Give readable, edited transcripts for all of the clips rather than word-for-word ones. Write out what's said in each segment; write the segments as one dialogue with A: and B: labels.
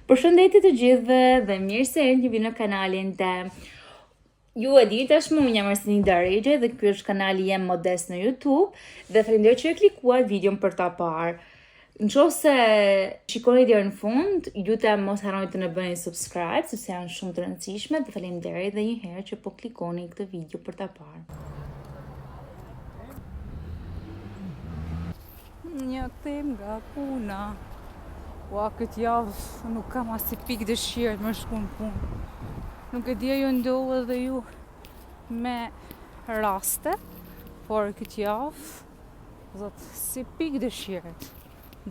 A: Përshëndetje të gjithëve dhe mirë se erdhni në kanalin tim. Ju e dini tashmë unë jam Arsenij Darrexhe dhe ky është kanali jem modest në YouTube dhe faleminderit që e klikuar videon për ta parë. Nëse shikoni deri në fund, lutem mos harroni të na bëni subscribe sepse janë shumë të rëndësishme dhe faleminderit edhe një herë që po klikoni këtë video për ta parë.
B: Një kthim nga puna. Ua, këtë javë nuk kam asnjë pikë dëshirë më shku në punë. Nuk e di ju ndodh edhe ju me raste, por këtë javë, zot, si pikë dëshirë.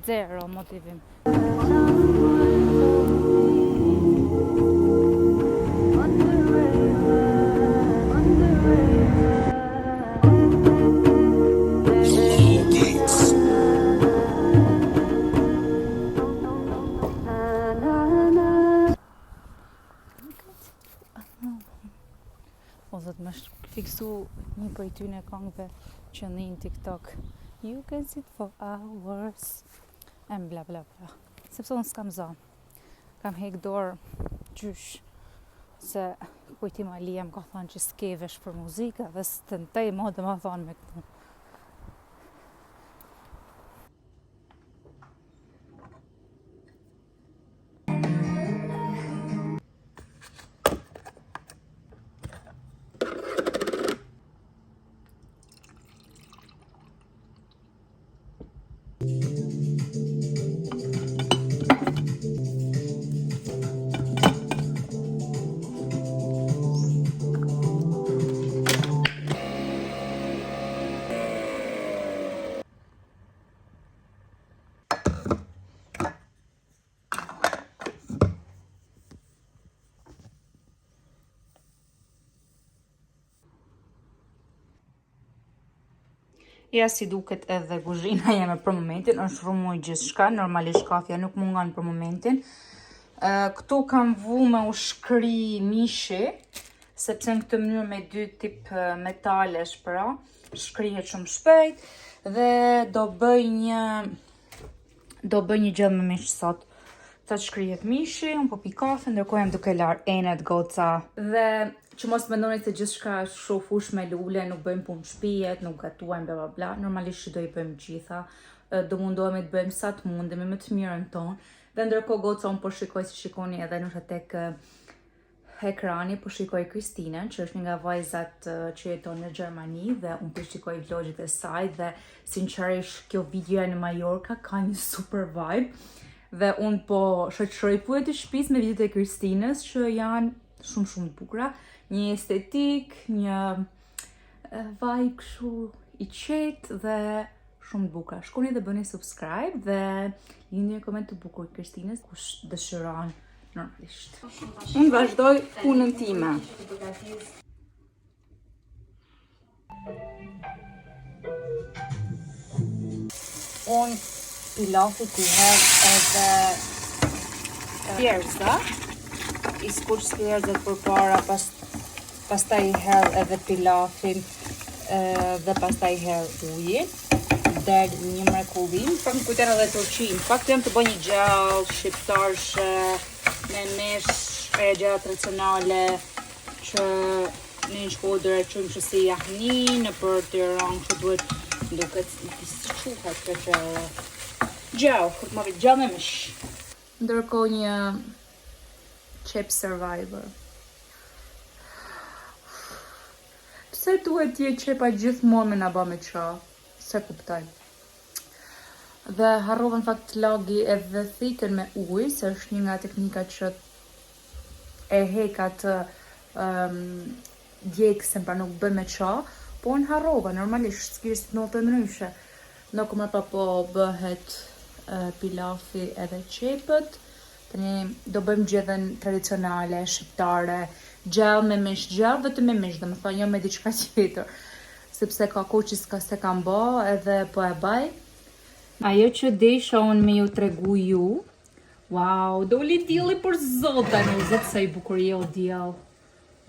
B: Zero motivim. O zot, më fiksu një prej tyne këngëve që në TikTok. You can sit for hours and bla bla bla. Sepse unë s'kam zonë. Kam hek dorë gjysh se kujti ma lijem ka thonë që s'kevesh për muzika dhe s'tëntej mo dhe ma thonë me këtu.
A: Ja si duket edhe kuzhina jeme për momentin, është rrumuj gjithçka, normalisht kafja nuk mungon për momentin. Këtu kam vu me u shkri mishi, sepse në këtë mënyrë me dy tip metalesh pra, shkrihet shumë shpejt dhe do bëj një gjë me mish sot. Sa të shkrihet mishi, unë po pi kafe, ndërkohë jam duke lar enet goca. Dhe që mos mendoni se gjithçka është shofush me lule, nuk bëjmë punë shtëpijet, nuk gatuajmë bla bla bla. Normalisht që do i bëjmë gjitha. Do mundohemi të bëjmë sa të mundemi me të mirën tonë. Dhe ndërkohë goca unë po shikoj si shikoni edhe nështë tek ekrani, po shikoj Kristinën, që është një nga vajzat që jeton në Gjermani dhe unë po shikoj vlogjet e saj dhe sinqerisht kjo videoja në Majorka ka një super vibe. Dhe unë po shoqëroj punet e shtëpisë me videot e Kristinës që janë shumë të bukura. Një estetik, një vibe kështu i qetë dhe shumë të bukura. Shkoni dhe bëni subscribe dhe lini një koment të bukur Kristinës kush dëshiron normalisht. Unë vazhdoj punën time. Unë pilafi t'i hedh edhe thjerza, i skuq thjerzat përpara, pastaj i hedh edhe pilafin dhe pastaj i hedh ujin. Del një mrekullim, pak më kujton edhe turqin. Pak jam të bëj një gjallë shqiptarshe me mish e gjallë tradicionale që në një shkodër e quajmë që si jahni në për Tiranë që duhet duket si quhet këtë gjallë, kur të marrë gjallë me mish. Ndërkohë një Chip Survivor. Pse duhet t'je qepa gjithmonë me na bë me qa? Se kuptoj. Dhe harrova në fakt lagi edhe thikën me ujë, se është një nga teknikat që e heka të djegësen pra nuk bën me qa, po në harrova, normalisht s'kisht në të ndryshe. Në kuma pa po bëhet pilafi edhe qepët. Tani do bëjmë gjethen tradicionale, shqiptare, gjallë me mish, gjallë vetëm me mish, dhe më thonë jo me diçka tjetër. Sepse ka kohë që s'ka se kam bë edhe po e baj. Ajo që desha unë me ju tregu ju, wow, doli dielli për zotin, o zot sa i bukur je o diell.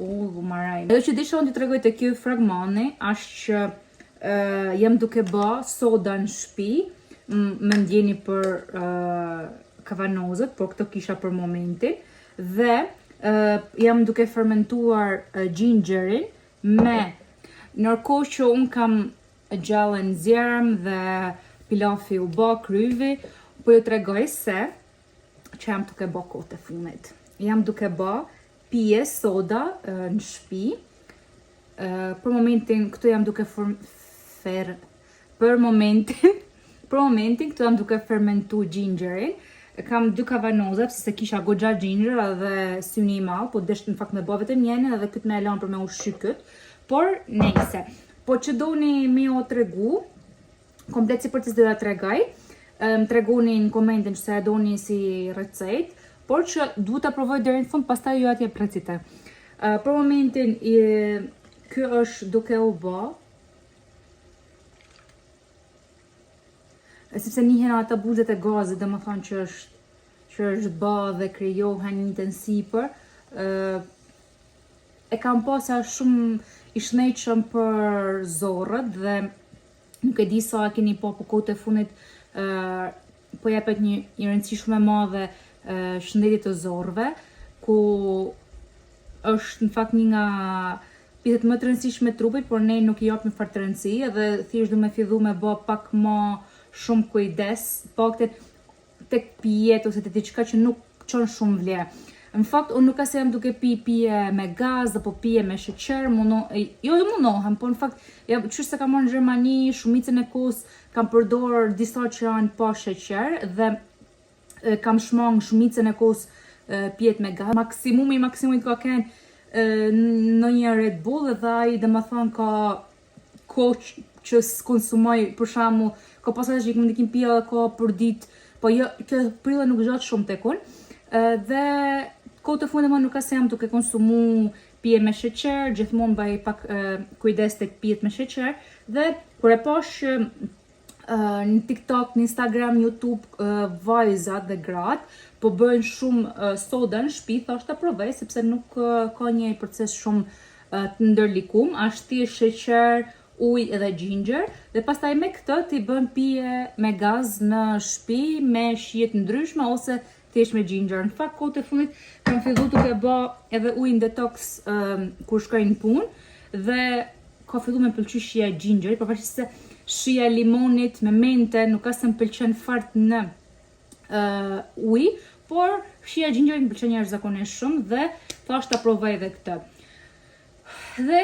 A: Maraj. Ajo që desha unë t'ju tregoj te ky fragmani, është që jam duke bë soda në shtëpi, më ndjeni për kavanozët, por këto kisha për momentin, dhe jam duke fermentuar gingerin me, nërkohë që unë kam gjallën zjerëm dhe pilafi u bë kryvi, po ju tregoj se që jam duke bë kohët e fundit. Jam duke bë pije soda në shtëpi. Për momentin këtu jam duke për momentin këtu jam duke fermentu gingerin. Kam 2 kavanoza, se kisha goxha ginger dhe syni i madh, po desh në fakt me bë vetëm njërin edhe këtë me e lan për me ushqy kët. Por nejse, po që doni me o tregu, komplet si për të doja tregoj, më tregoni në komentin se e doni si recet, por që duhet ta provoj deri në fund, pastaj ju atje recite. Për momentin ky është duke u bë, sepse njihen ata buzët e gazit, dhe më thonë që është bë dhe krijohen një të sipër. E kam pasur shumë i shnetshëm për zorrët dhe nuk e di sa keni po kohët e fundit po jepet një rëndësi shumë e madhe shëndetit të zorrëve, ku është në fakt një nga pjesët më të rëndësishme të trupit, por ne nuk i japim fare të rëndësi, edhe thjesht du me fillu me bë pak më shumë kujdes, paktet tek pijet ose te diçka që nuk çon shumë vlerë. Në fakt, unë nuk se jam duke pije me gaz, apo pije me sheqer, munohem, po në fakt, qysh se kam marrë në Gjermani, shumicën e kohës kam përdor disa që janë pa sheqer, dhe kam shmang shumicën e kohës pijet me gaz. Maksimumit ka kenë në një Red Bull, dhe ai dhe më thonë ka kohë që konsumoj, për shembull, ka pasaj që i këmë ndikim pija dhe ka për ditë, po jo, kjo prilla nuk gjatë shumë tek unë, dhe kohët e fundit më nuk se jam duke konsumu pije me sheqer, gjithmonë baj pak kujdes tek pijet me sheqer, dhe kur e pash në TikTok, në Instagram, YouTube, vajzat dhe gratë po bëjnë shumë soda në shtëpi, thashtë ta provoj, sepse nuk ka një proces shumë të ndërlikum, është thjesht sheqer, ujë edhe ginger, dhe pastaj me këtë ti bën pije me gaz në shtëpi me shije të ndryshme ose thjesht me ginger. Në fakt kohët e fundit kam filluar duke bë edhe ujin detox kur shkoj në punë, dhe ka filluar me pëlqy shija e gingerit, pavarësisht se shija e limonit me mente nuk se më pëlqen fart në ujë, por shija e gingerit më pëlqen jashtëzakonisht shumë, dhe thash ta provoj edhe këtë. Dhe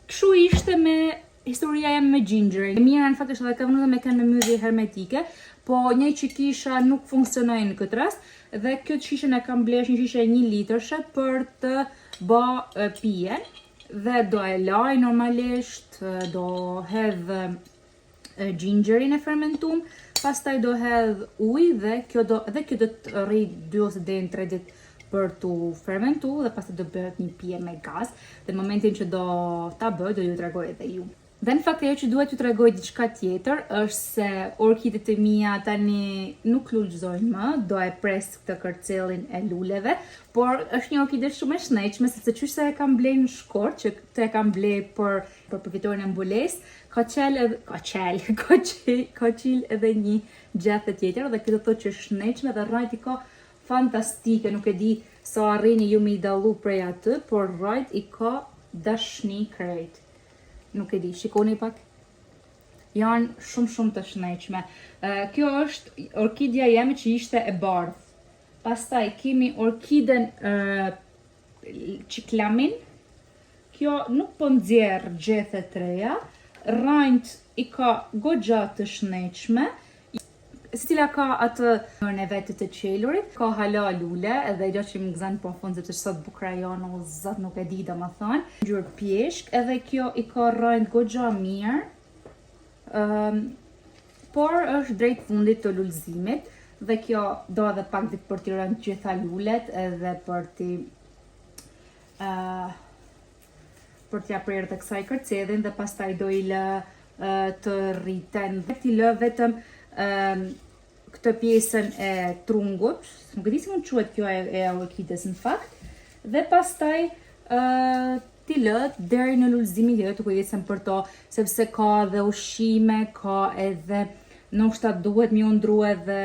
A: kështu ishte me historia jem me gingerin. Mira në fakt është edhe kavanozat me kanë me mbyllje hermetike, po një që kisha nuk funksionoi në këtë rast, dhe kjo shishën e kam blesh një shishe 1 litrëshe për të bë pije, dhe do e laj normalisht, do hedh gingerin e fermentum, pastaj do hedh ujë, dhe kjo do të rri 2 ose deri në 3 ditë për të fermentu, dhe pastaj do bëhet një pije me gaz, dhe në momentin që do ta bëj, do ju tregoj edhe ju. Dhe në fakt ajo që duhet ju tregoj diçka tjetër është se orkidet e mia tani nuk lulëzojnë më, do e pres këtë kërcellin e luleve, por është një orkide shumë e shnetshme, sepse qysh se e kam ble në Shkort, që këtë e kam ble për përfitorin e mbules, ka qil edhe një gjethe tjetër, dhe këtë thotë që është shnetshme dhe rrajt i ka fantastike, nuk e di sa arrini ju me i dallu prej atë, por rrajt i ka dashni krejt. Nuk e di, shikoni pak. Janë shumë të shnetshme. Kjo është orkidja jeme që ishte e bardhë. Pastaj kemi orkiden qiklamin. Kjo nuk po nxjerr gjethe të reja. Rrajt i ka goxha të shnetshme. Secila ka atë në vetë të qelurit, ka hala lule, edhe gjatë që më gëzan po në fund, sepse sot bukra janë, o zat nuk e di da më thonë. Gjurë pjeshk, edhe kjo i ka rrajt goxha mirë, por është drejt fundit të lulëzimit, dhe kjo do edhe pak ditë për t'i rënë gjitha lulet, edhe për t'ja prerë të kësaj kërcedhin, dhe pastaj do i lë të rriten, dhe t'i lë vetëm këtë pjesën e trungut, nuk e di si mund quhet kjo e orkides në fakt, dhe pastaj t'i lët deri në lulëzimin tjetër të kujdesem për to, sepse ka dhe ushqime, ka edhe ndoshta duhet mi undru edhe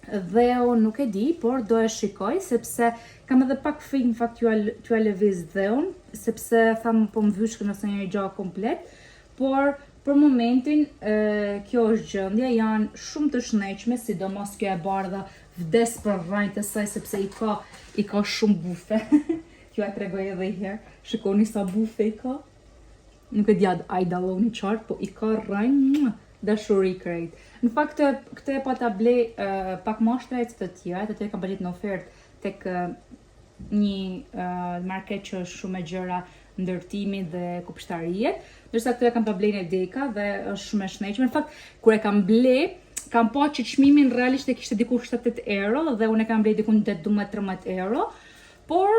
A: Dhe unë nuk e di, por do e shikoj, sepse kam edhe pak frikë në fakt t'ju lëviz dheun, sepse tham po më vyshkë nëse një gjatë komplet, por për momentin kjo është gjendja, janë shumë të shnejqme, sidomos kjo e bardha vdes për rrajt e saj, sepse i ka shumë bufe. T'ju e tregoj edhe i herë, shikoni sa bufe i ka. Nuk e djad a i daloni qartë, po i ka rrajt dashuri krejt. Në fakt, këtë e pa ta ble pak mashtrajt të tjera, të kam bëllit në ofertë tek një market që është shumë e gjëra ndërtimi dhe kupshtarije, ndërsa këtë e kam ta ble në Deka dhe është shumë e shnejqme. Në fakt, kur e kam ble, kam pa që çmimin realisht e kishte diku 70 euro dhe unë e kam ble diku 12-13 euro, por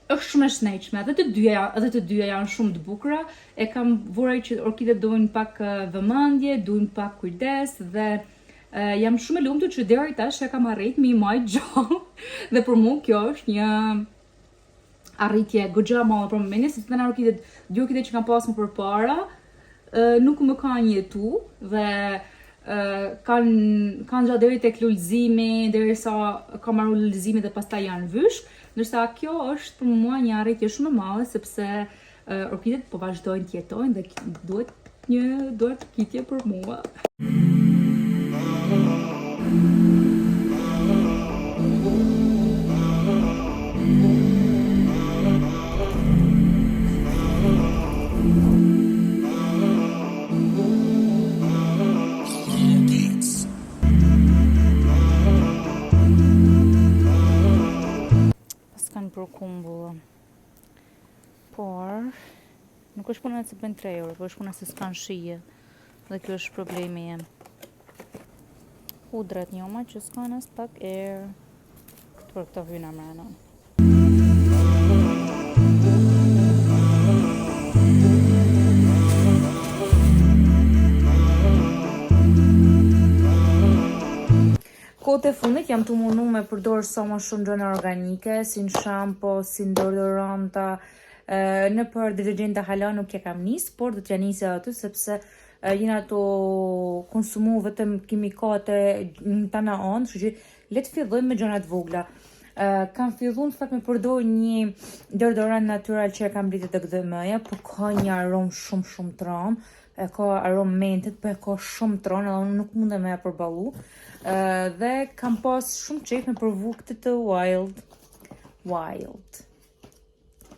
A: është shumë e shnejqme, edhe të dyja janë shumë të bukura. E kam vurej që orkidet dojnë pak vëmendje, dojnë pak kujdes dhe jam shumë e lumtur që deri tash e kam arrit me i majt gjallë. Dhe për mua kjo është një arritje goxha e madhe për momentin, sepse tani dy orkidet që kam pasur më përpara nuk më kanë jetu dhe kanë gjatë deri tek lulëzimi, derisa kam marrë lulëzimin dhe pastaj janë vyshk. Ndërsa kjo është për mua një arritje shumë e madhe, sepse orkidet po vazhdojnë të jetojnë dhe duhet kitje për mua.
B: Për kumbullë, por nuk është puna se bën 3 euro, por është puna se s'kan shije dhe kjo është problemi jem. Hudrat njoma që s'kan as pak erë për këto hyna mrena. Kohët e fundit jam të mundu me përdorë sa më shumë gjëra organike, si në shampo, si në deodoranta, në për detergjenta hala nuk e kam nis, por do t'ja nisi aty sepse jena to konsumu vetëm kimikate në tana anë, kështu që le të fillojmë me gjëra të vogla. Kam filluar në fakt me përdor një deodorant natyral që e kam blitë tek DM-ja, por ka një aromë shumë tram, e ka aromë mentet, por e ka shumë tron, edhe unë nuk mundem me e përballu. Dhe kam pas shumë qejf me provu këtë të Wild.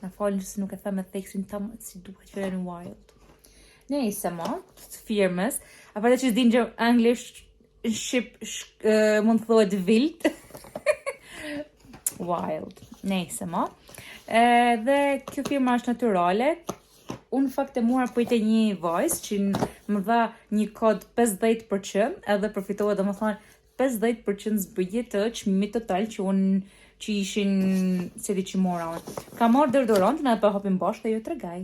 B: Na falni se nuk e them me theksin tam si duhet që në Wild. Nejse ma, të firmës, aparte që s'din gjë anglisht, shqip mund të thuhet vilt. Wild. Nejse ma. Dhe kjo firma është natyrale. Unë fakt e mora për një vajzë që më dha një kod 50% edhe përfitova dhe më thonë 50% zbëjtje të çmimit total që ishin se di që mora unë. Ka marrë deodorantin edhe pa hapim bashkë dhe jo tregaj.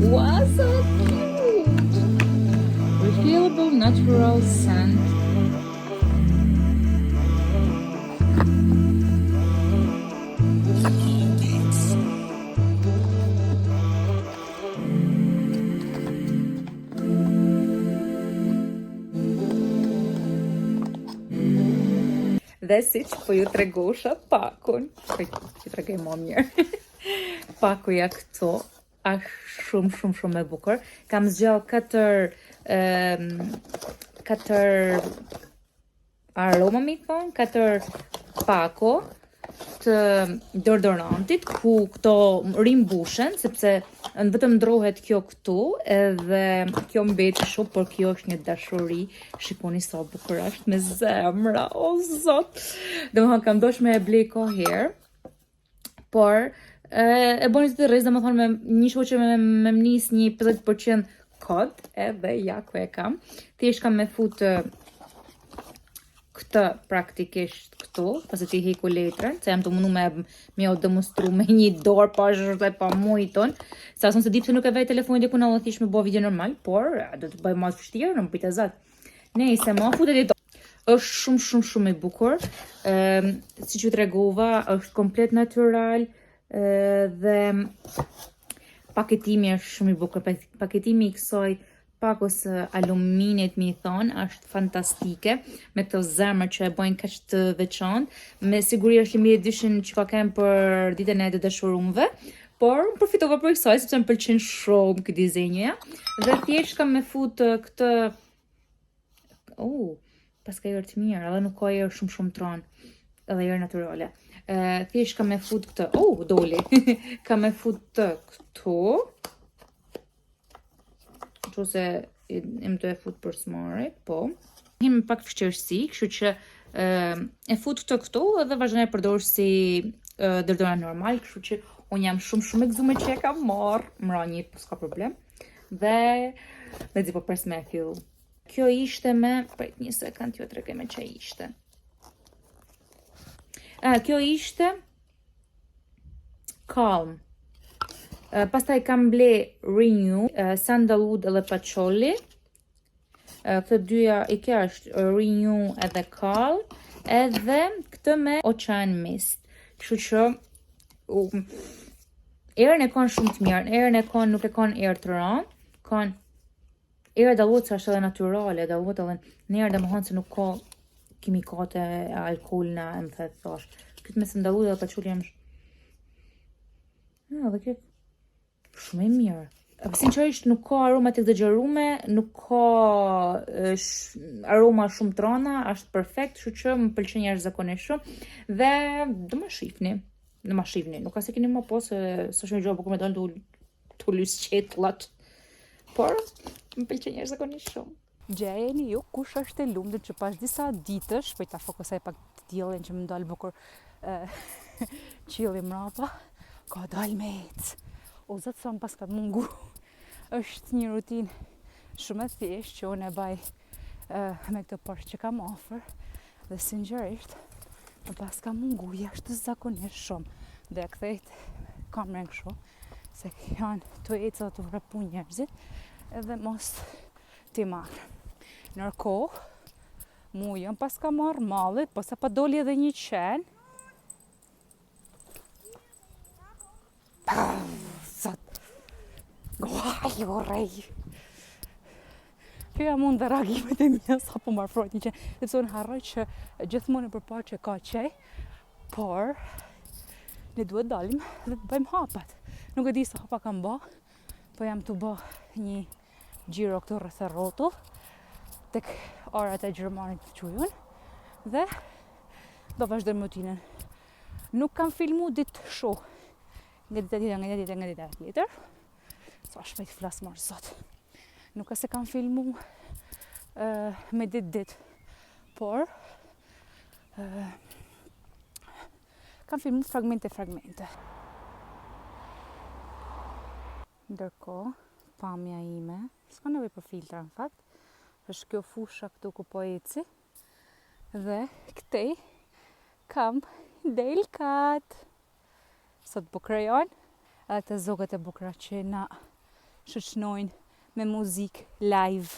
B: Wow, so cute! Refillable natural scent. Dhe si që po ju tregosha pakun, që tregoj më mirë, pakuja këto, është shumë e bukur. Kam zgjall 4 aroma mi thonë, 4 pako të deodorantit, ku këto rimbushen, sepse vetëm ndrohet kjo këtu, edhe kjo mbeti shumë, por kjo është një dashuri. Shikoni sa bukur është me zemra, o zot. Domethënë kam dosh me e blej kohëherë, por e bëni të rrez, domethënë me një shoqe me më nis një 50% kod, edhe ja ku e kam. Thjesht kam me fut këtë praktikisht këtu, pasi ti heku letrën, se jam të mundu me o demonstru me një dorë pa zhërë dhe pa mujton, se asun se di pse nuk e vej telefonit e kuna dhe thjesht me bo video normal, por do të bëj ma të fështirë, në më pita zatë. Nejse, ma futet e do. është shumë i bukur, si që të regova, është komplet natural, dhe
A: paketimi është shumë i bukur. Paketimi i kësaj pakos aluminit, mi thonë, është fantastike, me këto zemër që e bojnë kaq të veçantë. Me siguri është i dyshin që ka kem për ditën e të dashurumve, por më përfitova për kësaj, sepse më pëlqen shumë këtë dizenja. Dhe thjesht kam me fut këtë... pas ka erë të mirë, edhe nuk ka erë shumë tron, edhe erë naturale. Thjesht kam me fut këtë... doli! Kam me fut këtu, që se im të e fut për smarit, po. Him pak fështërsi, kështu që e fut këtu edhe vazhdoj e përdor si dërdora normal, kështu që unë jam shumë e gëzume që e kam marrë, më ranjit, po s'ka problem. Dhe zi po pres me e fillu. Kjo ishte me, prejt një sekund, jo të regoj me që ishte. Kjo ishte Calm. Pastaj kam ble Renew, Sandalwood edhe Patchouli. Këtë dyja i kja është Renew edhe Calm. Edhe këtë me Ocean Mist. Kështu që erën e kanë shumë të mirë. Erën e kanë, nuk e kanë erë të ranë. Kanë erë dalluat që është edhe naturale. Dalluat edhe në erë dhe më hanë se nuk ka kimikate, alkohol në më the thash. Këtë me Sandalwood edhe Patchouli jam dhe këtë shumë e mirë. Sinqerisht nuk ka aroma të exagjerume, nuk ka aroma shumë trana, është perfekt, kështu që më pëlqen jashtëzakonisht shumë dhe do ma shifni. Nuk ka se keni më po se s'është një gjë bukur me dalë tu lys qetllat. Por më pëlqen jashtëzakonisht shumë.
B: Gjejeni ju kush është e lumtur që pas disa ditësh, po ta fokusoj pak të diellin që më dal bukur qielli mrapa, ka dal me ecë. O zëtë sa më pas ka të mungu. është një rutin shumë e thjesht që unë e baj me këtë parë që kam ofër. Dhe sinqerisht, më pas ka mungu jashtëzakonisht shumë. Dhe e kthejt kamrën kështu, se janë të eca të vrapu njerëzit, edhe mos ti marrë. Nërkohë, mu jam pas ka marrë mallit, po sa pa doli edhe një qenë. Guaj, orej! Kjo jam unë dhe reagimet e mija sa po marrë frojt një qenë. Sepse unë harroj që gjithmonë e përpar që ka qej, por ne duhet dalim dhe të bëjmë hapat. Nuk e di sa hapa kam ba, po jam të ba një gjiro këtu rreth e rrotull, tek arat e Gjermanit të qujun, dhe do vazhdojmë rutinën. Nuk kam filmu ditë shoh, nga dita tjetër. Sa shpejt flas marë sot. Nuk e se kam filmu me dit, por kam filmu fragmente. Ndërkohë, pamja ime, s'ka nevojë për filtra në fakt, është kjo fusha këtu ku po eci, dhe këtej kam delkat. Sot po krejon, edhe të zogët e bukra që na shoqënojnë me muzikë live.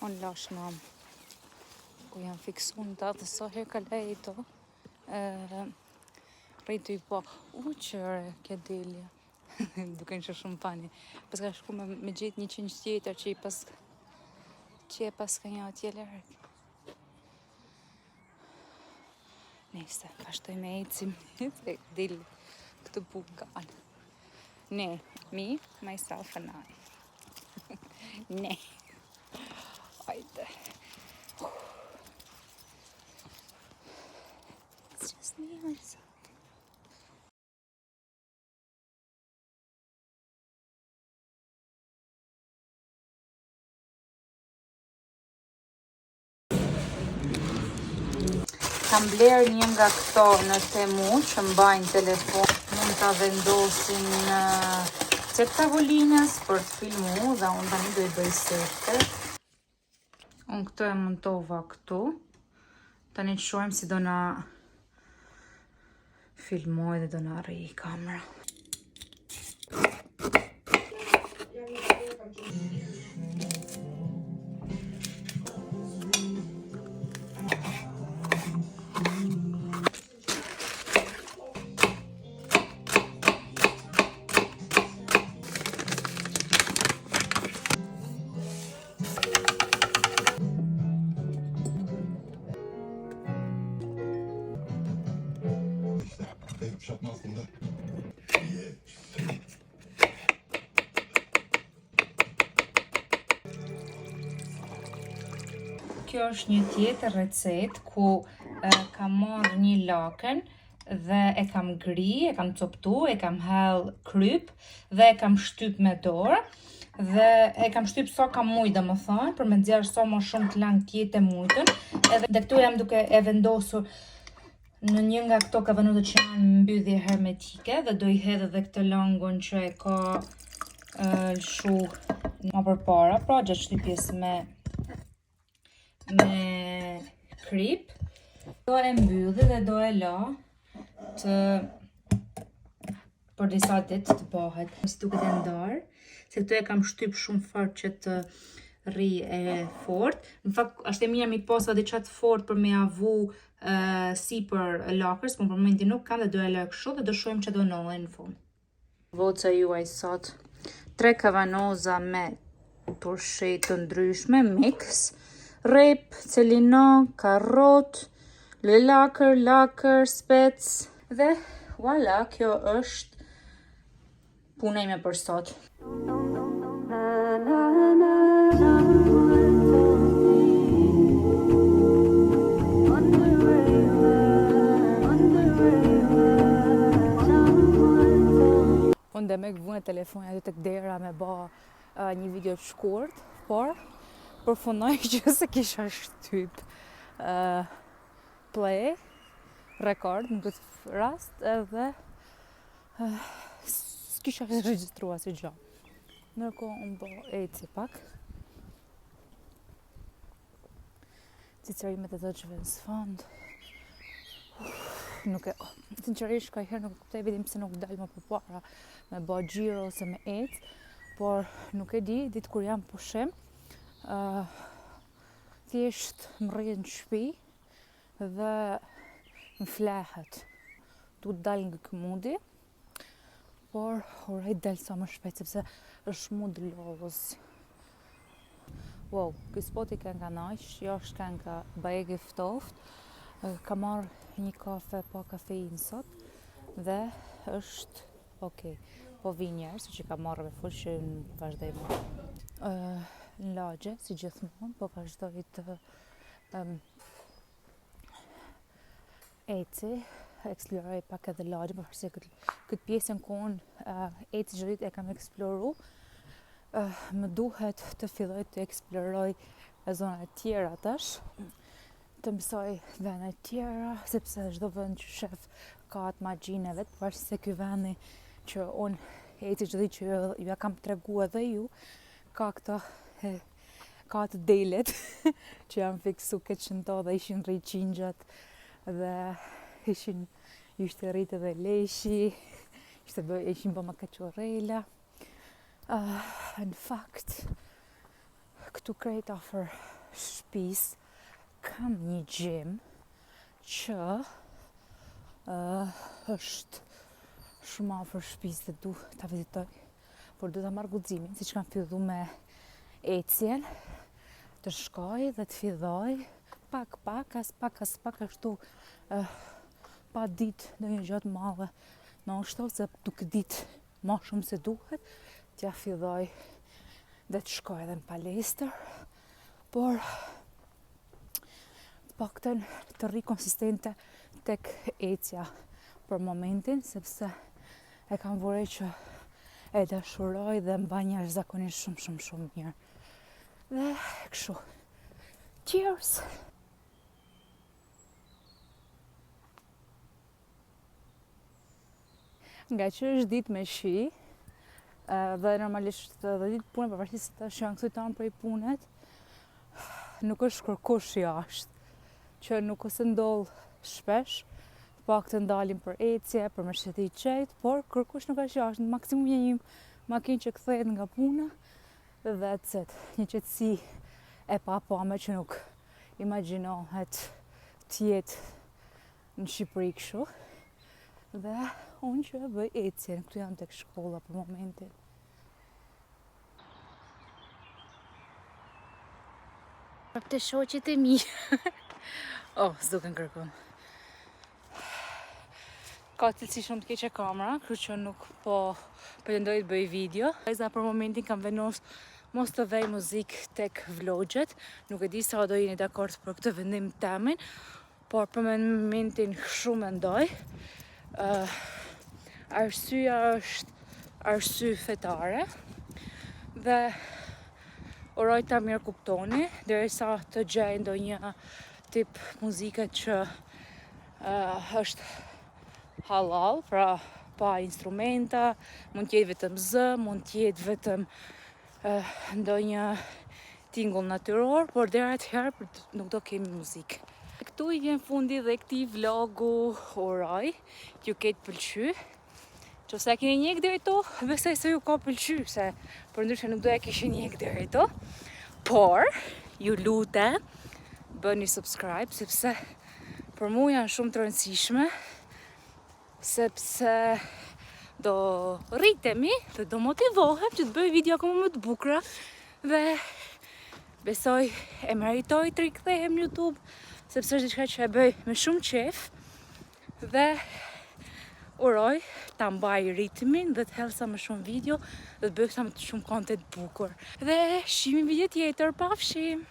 B: Unë lash mam, ku jam fiksu në ta dhe sa herë ka lej to, rejtu i po, qëre, kja delja, duke në që shumë pani, pas ka shku me gjithë një qenjë tjetër që e pas ka një atje lërë. Nese, pashtoj me ecim, dhe del këtë bukan. Ne, me, myself and I. Ne. Hajde. It's just me and myself. Kam bler një nga këto në Temu që mbajnë telefon, mund ta vendosin cep tavolinës për të filmu dhe unë tani do i bëj sete. Unë këto e montova këtu. Tani të shohim si do na filmoj dhe do na rri kamera.
A: kjo është një tjetër recet ku kam marrë një laken dhe e kam gri, e kam coptu, e kam hell kryp dhe e kam shtyp me dorë dhe e kam shtyp sa kam mujt, domethënë, për me nxjerr sa më shumë të lang tjetë mujtën. Edhe këtu jam duke e vendosur në një nga këto kavanota që janë mbyllje hermetike dhe do I hedh edhe këtë langun që e ka lshu më përpara, pra gjatë shtypjes me krip. Do e mbylli dhe do e la të për disa ditë të bëhet. Si duket e ndarë, se këtu e kam shtyp shumë fort që të rri e fort. Në fakt, është e mira mi pas edhe diçka të fort për me avu sipër lakës, por për momentin nuk kam dhe do e lë kështu dhe do shohim çfarë do ndodhi në fund. Voca juaj sot 3 kavanoza me turshi të ndryshme, mix, rep, celino, karrot, lakër, spec dhe voilà, kjo është puna ime për sot.
B: Unë dhe me këvune telefonja të kdera me ba një video të shkurt, por përfundoj që se kisha shtyp play, record në këtë rast edhe s'kisha regjistrua si gjë. Ndërkohë unë bo eci pak. Cicerimet e të që vënë s'fond. Nuk e... Sinqerisht, ka herë nuk kuptoj vetëm pse nuk dal më përpara me bë xhiro ose me ec, por nuk e di, ditë kur jam pushim, thjesht më rrihet në shtëpi dhe më flehet. Du dal nga ky mudi, por urrej dal sa më shpejt sepse është mund lodhës. Wow, ky spoti ka nga naq, jo është ka nga bajegi ftoft. Ka marrë një kafe pa kafeinë sot dhe është okay. Po vi njerë, si që ka marrë me full që në vazhdoj më. Në lagje, si gjithmonë, po vazhdoj të eci, eksploroj pak edhe lagje, përse këtë pjesën ku unë eci gjithë e kam eksploru, më duhet të filloj të eksploroj zonat tjera tash, të mësoj vene tjera, sepse çdo vend që shef ka atë magjinë e vet, pavarësisht se ky vendi që unë eci çdo ditë që ju ja kam tregu edhe ju, ka këto ka të delet që janë fiksu këtë shënto dhe ishin rri qingjat dhe ishte rrit edhe leshi, ishin bëma kaqorrela. Në fakt, këtu krejt afër shtëpisë kam një gym që është shumë afër shtëpisë dhe du ta vizitoj, por du ta marr guximin, siç kam fillu me ecjen, të shkoj dhe të filloj pak ashtu pa ditë ndonjë gjë të madhe, ndoshta ose duke ditë më shumë se duhet, t'ja filloj dhe të shkoj edhe në palestër, por paktën të rri konsistente tek ecja për momentin, sepse e kam vore që e dashuroj dhe mba njerë zakonisht shumë mirë. Dhe kështu. Cheers! Nga që është ditë me shi, dhe normalisht dhe ditë punë, përveçse se tash janë këtu tanë prej punet, nuk është kërkush jashtë, që nuk ose ndodh shpesh, pak të ndalim për ecje, për me shteti qejt, por kërkush nuk është jashtë, në maksimum një makinë që kthehet nga puna, dhe that's it. Një qetësi e papame që nuk imagjinohet t'jetë në Shqipëri kështu. Dhe unë që bëj ecjen, këtu jam tek shkolla për momentin. Për të shoqet e mi. S'duken kërkon. Ka cilësi shumë të keqe kamera, kështu që nuk po pretendoj të bëj video. Za për momentin kam vendos
A: mos të vej muzik tek vlogjet. Nuk e di sa do jeni dakord për këtë vendim temin, por për momentin shumë mendoj. Arsyeja është arsye fetare dhe uroj ta mirë kuptoni derisa të gjej ndonjë tip muzike që është halal, pra pa instrumenta, mund t'jetë vetëm zë, mund t'jetë vetëm ndonjë tingull natyror, por deri atëherë nuk do kemi muzikë. Këtu I vjen fundi dhe këtij vlogu, uroj t'ju ketë pëlqy. Qose e keni njeh deri këtu, besoj se ju ka pëlqy, se përndryshe nuk do e kishin njeh deri këtu. Por ju lutem bëni subscribe sepse për mua janë shumë të rëndësishme, sepse do rritemi dhe do motivohem që të bëj video akoma më të bukura dhe besoj e meritoj të rikthehem në YouTube, sepse është diçka që e bëj me shumë qejf dhe uroj ta mbaj ritmin dhe të hedh sa më shumë video dhe të bëj sa më shumë content bukur. Dhe shihemi video tjetër, pafshim!